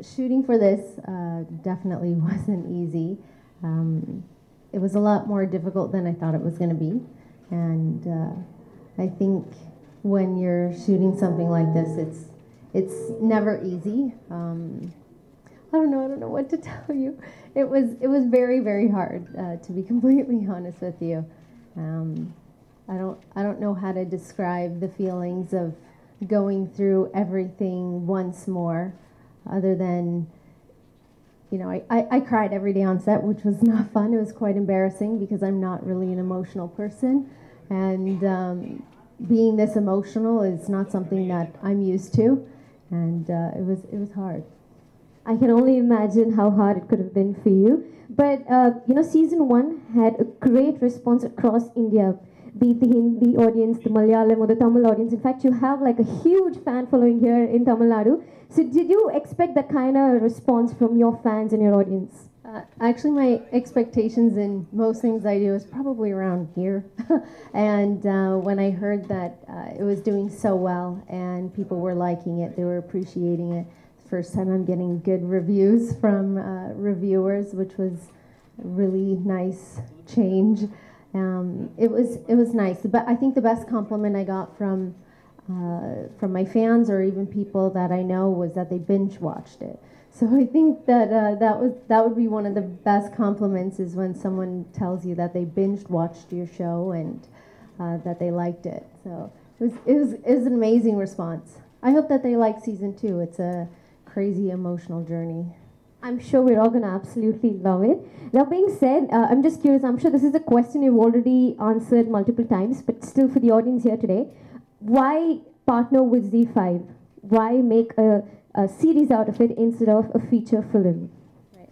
Shooting for this definitely wasn't easy. It was a lot more difficult than I thought it was going to be. And I think when you're shooting something like this, it's never easy. I don't know what to tell you. It was very, very hard, to be completely honest with you. I don't know how to describe the feelings of going through everything once more, other than, I cried every day on set, which was not fun. It was quite embarrassing because I'm not really an emotional person, and being this emotional is not something that I'm used to, and it was hard. I can only imagine how hard it could have been for you. But, season 1 had a great response across India, be it the Hindi audience, the Malayalam or the Tamil audience. In fact, you have like a huge fan following here in Tamil Nadu. So did you expect that kind of response from your fans and your audience? Actually, my expectations in most things I do is probably around here. And when I heard that it was doing so well and people were liking it, they were appreciating it. First time I'm getting good reviews from reviewers, which was a really nice change. It was nice, but I think the best compliment I got from my fans or even people that I know was that they binge watched it. So I think that that would be one of the best compliments, is when someone tells you that they binge watched your show and that they liked it. So it was an amazing response. I hope that they like season 2. It's a crazy emotional journey. I'm sure we're all going to absolutely love it. That being said, I'm just curious, I'm sure this is a question you've already answered multiple times, but still for the audience here today, why partner with Z5? Why make a series out of it instead of a feature film?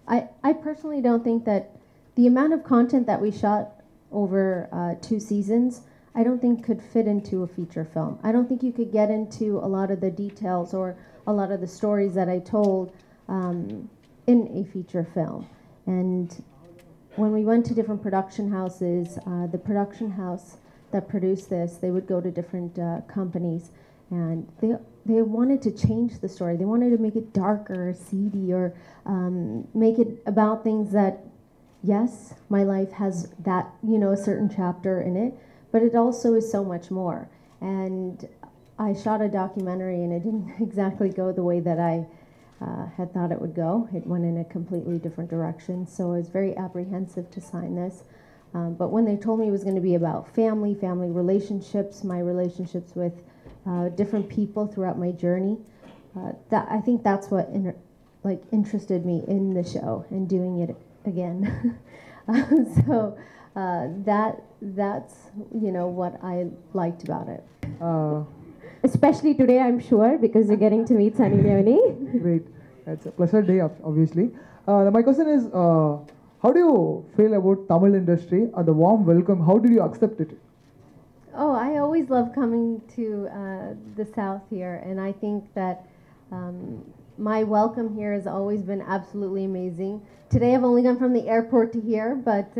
Right. I personally don't think that the amount of content that we shot over 2 seasons, I don't think could fit into a feature film. I don't think you could get into a lot of the details or a lot of the stories that I told in a feature film. And when we went to different production houses, the production house that produced this, they would go to different companies, and they wanted to change the story. They wanted to make it darker, seedy, or make it about things that, yes, my life has that, a certain chapter in it, but it also is so much more. And I shot a documentary, and it didn't exactly go the way that I had thought it would go. It went in a completely different direction, so I was very apprehensive to sign this. But when they told me it was going to be about family relationships, my relationships with different people throughout my journey, I think that's what interested me in the show and doing it again. So that's what I liked about it. Especially today, I'm sure, because you're getting to meet Sunny Leone. Great. It's a pleasure day, obviously. My question is, how do you feel about Tamil industry and the warm welcome? How did you accept it? Oh, I always love coming to the South here, and I think that my welcome here has always been absolutely amazing. Today I've only gone from the airport to here, but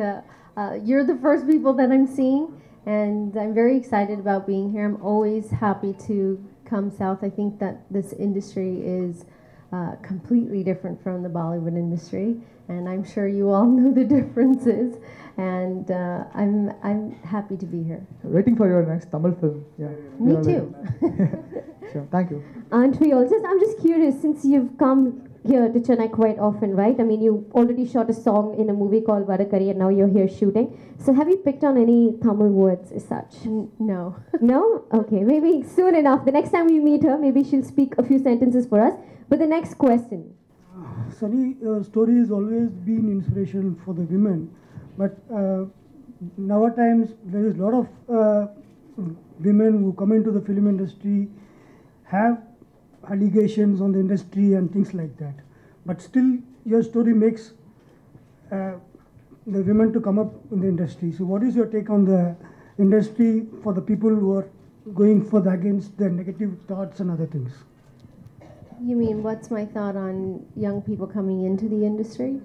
you're the first people that I'm seeing, and I'm very excited about being here. I'm always happy to come south. I think that this industry is completely different from the Bollywood industry, and I'm sure you all know the differences, and I'm happy to be here. Waiting for your next Tamil film. Yeah. Me too. Sure, thank you. Aren't we all? I'm just curious, since you've come here to Chennai quite often, right? I mean, you already shot a song in a movie called Varakari, and now you're here shooting. So have you picked on any Tamil words as such? No. No? Okay, maybe soon enough. The next time we meet her, maybe she'll speak a few sentences for us. But the next question. Sunny, your story has always been inspiration for the women. But nowadays, there is a lot of women who come into the film industry, have allegations on the industry and things like that. But still, your story makes the women to come up in the industry. So what is your take on the industry for the people who are going against the negative thoughts and other things? You mean, what's my thought on young people coming into the industry?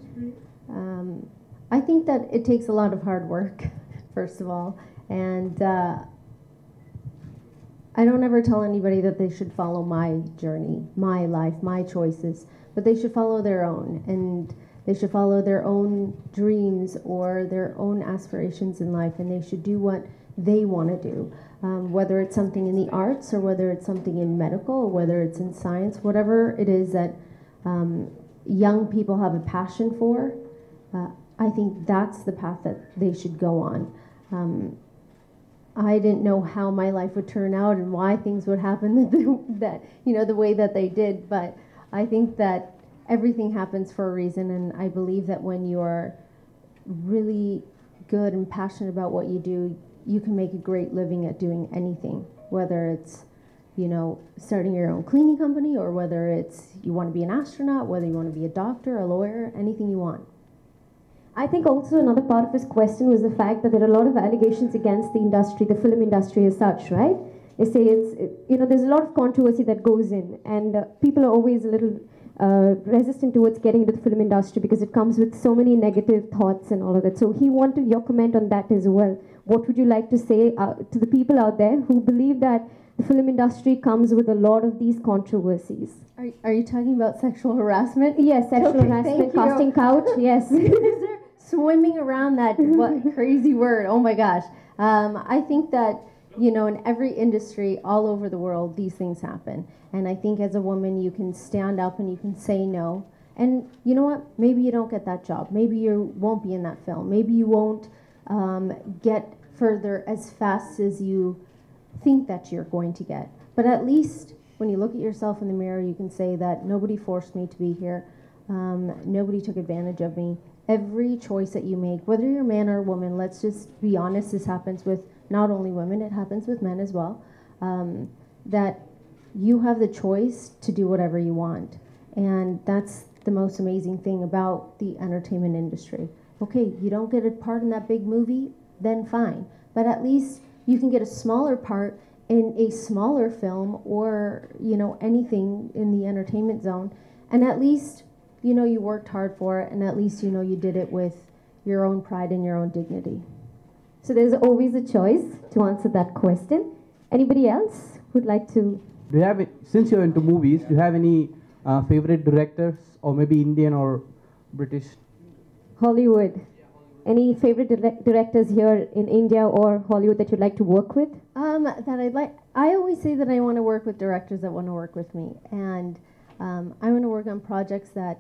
I think that it takes a lot of hard work, first of all, and I don't ever tell anybody that they should follow my journey, my life, my choices. but they should follow their own, and they should follow their own dreams or their own aspirations in life, and they should do what they want to do. Whether it's something in the arts or whether it's something in medical or whether it's in science, whatever it is that young people have a passion for, I think that's the path that they should go on. I didn't know how my life would turn out and why things would happen the way that they did, but I think that everything happens for a reason, and I believe that when you're really good and passionate about what you do, you can make a great living at doing anything, whether it's starting your own cleaning company, or whether it's you want to be an astronaut, whether you want to be a doctor, a lawyer, anything you want. I think also another part of his question was the fact that there are a lot of allegations against the industry, the film industry as such, right? They say there's a lot of controversy that goes in, and people are always a little resistant towards getting into the film industry because it comes with so many negative thoughts and all of that. So he wanted your comment on that as well. What would you like to say to the people out there who believe that the film industry comes with a lot of these controversies? Are you talking about sexual harassment? Yes, sexual harassment, casting couch, yes. They're swimming around that crazy word. Oh my gosh. I think that, in every industry all over the world, these things happen. And I think as a woman, you can stand up and you can say no. And you know what? Maybe you don't get that job. Maybe you won't be in that film. Maybe you won't get further as fast as you think that you're going to get. But at least when you look at yourself in the mirror, you can say that nobody forced me to be here. Nobody took advantage of me. Every choice that you make, whether you're a man or a woman, let's just be honest, this happens with not only women, it happens with men as well, that you have the choice to do whatever you want. And that's the most amazing thing about the entertainment industry. Okay, you don't get a part in that big movie, then fine. But at least you can get a smaller part in a smaller film or, anything in the entertainment zone. And at least, you worked hard for it, and at least, you did it with your own pride and your own dignity. So there's always a choice to answer that question. Anybody else would like to? Do you have, since you're into movies, do you have any favorite directors, or maybe Indian or British? Hollywood. Any favorite directors here in India or Hollywood that you'd like to work with? I always say that I want to work with directors that want to work with me, and I want to work on projects that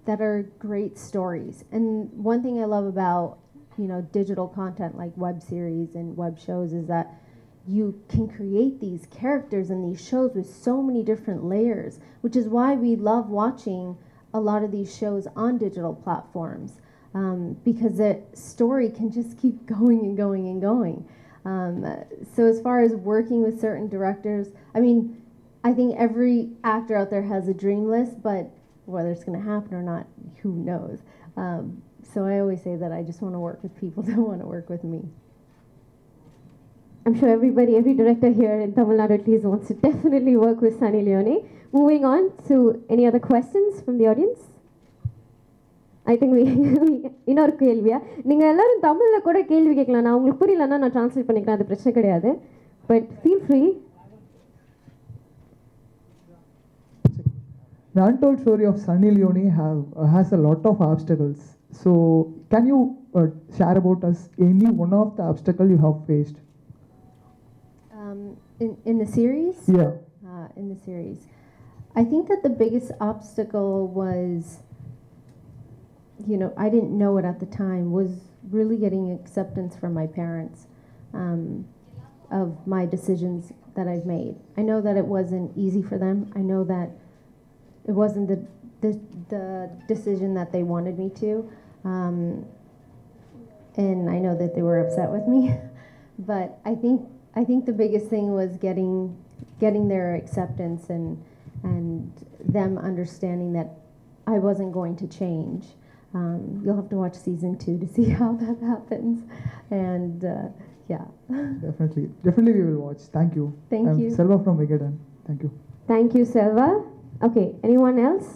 are great stories. And one thing I love about digital content like web series and web shows is that you can create these characters and these shows with so many different layers, which is why we love watching a lot of these shows on digital platforms, because the story can just keep going and going and going. So as far as working with certain directors, I think every actor out there has a dream list, but whether it's going to happen or not, who knows? So I always say that I just want to work with people that want to work with me. I'm sure every director here in Tamil Nadu at least wants to definitely work with Sunny Leone. Moving on to any other questions from the audience? I think இன்னொரு கேள்வியா நீங்கள் எல்லாரும் தமிழில் கூட கேள்வி கேட்கலாம். நான் உங்களுக்கு புரியலன்னா நான் ட்ரான்ஸ்லேட் பண்ணிக்கிறேன், அது பிரச்சனை கிடையாது. But feel free. The untold story of Sunny Leone has a lot of obstacles. So, can you share about us any one of the obstacles you have faced? In the series? Yeah. In the series. I think that the biggest obstacle was, I didn't know it at the time, was really getting acceptance from my parents of my decisions that I've made. I know that it wasn't easy for them. I know that it wasn't the decision that they wanted me to. And I know that they were upset with me. But I think the biggest thing was getting their acceptance and them understanding that I wasn't going to change. You'll have to watch season 2 to see how that happens. And yeah. Definitely we will watch. Thank you. Thank you. Selva from Vigadan. Thank you. Thank you, Selva. Okay, anyone else?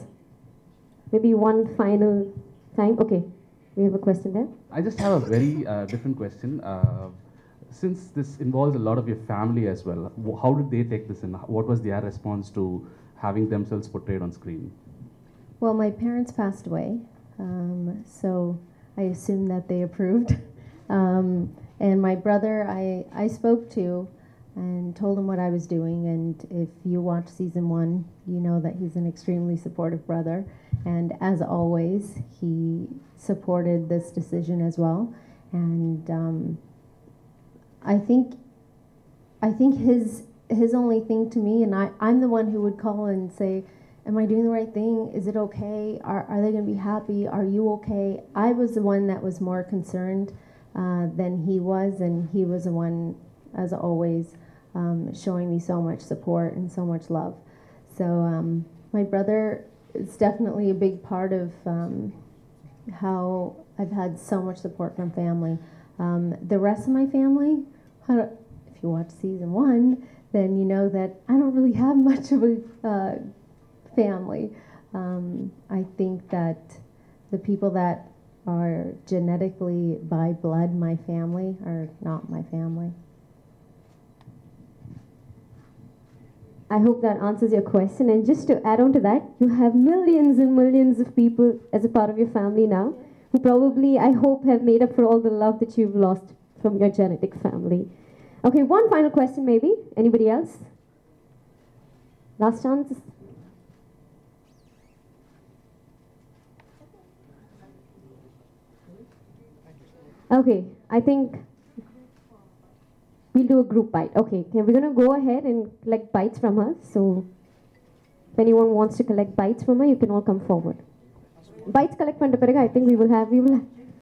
Maybe one final time. Okay, we have a question there. I just have a very different question. Since this involves a lot of your family as well, how did they take this in? What was their response to having themselves portrayed on screen? Well, my parents passed away, so I assume that they approved. And my brother, I spoke to and told him what I was doing. And if you watch season 1, you know that he's an extremely supportive brother. And as always, he supported this decision as well. And I think his only thing to me, and I'm the one who would call and say, am I doing the right thing? Is it okay? Are they going to be happy? Are you okay? I was the one that was more concerned than he was, and he was the one, as always, showing me so much support and so much love. So my brother is definitely a big part of how I've had so much support from family. The rest of my family, if you watch season 1, then you know that I don't really have much of a family. I think that the people that are genetically by blood my family are not my family. I hope that answers your question. And just to add on to that, you have millions and millions of people as a part of your family now who probably, I hope, have made up for all the love that you've lost from your genetic family. Okay, one final question maybe. Anybody else? Last chance. Okay, I think we'll do a group bite. Okay, we're going to go ahead and collect bites from her. So if anyone wants to collect bites from her, you can all come forward. Bites collect பண்ண பிறகு I think we will have